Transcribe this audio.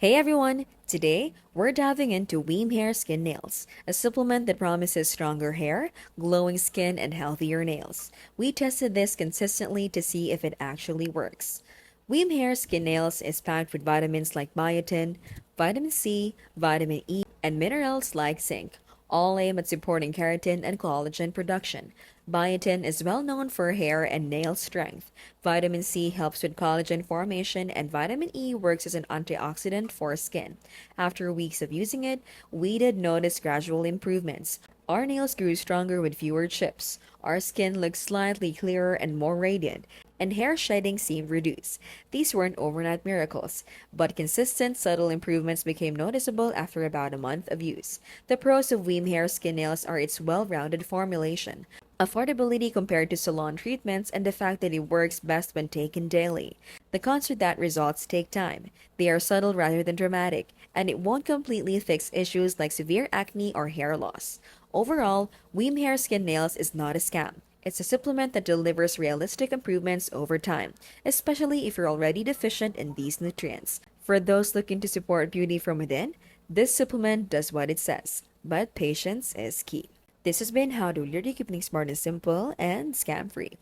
Hey everyone! Today, we're diving into Weem Hair Skin Nails, a supplement that promises stronger hair, glowing skin, and healthier nails. We tested this consistently to see if it actually works. Weem Hair Skin Nails is packed with vitamins like biotin, vitamin C, vitamin E, and minerals like zinc, all aim at supporting keratin and collagen production. Biotin is well known for hair and nail strength. Vitamin C helps with collagen formation, and vitamin E works as an antioxidant for skin. After weeks of using it, we did notice gradual improvements. Our nails grew stronger with fewer chips. Our skin looked slightly clearer and more radiant, and hair shedding seemed reduced. These weren't overnight miracles, but consistent, subtle improvements became noticeable after about a month of use. The pros of Weem Hair Skin Nails are its well-rounded formulation, affordability compared to salon treatments, and the fact that it works best when taken daily. The cons are that results take time. They are subtle rather than dramatic, and it won't completely fix issues like severe acne or hair loss. Overall, Weem Hair Skin Nails is not a scam. It's a supplement that delivers realistic improvements over time, especially if you're already deficient in these nutrients. For those looking to support beauty from within, this supplement does what it says, but patience is key. This has been How to Literally Keep Things Smart and Simple and Scam Free.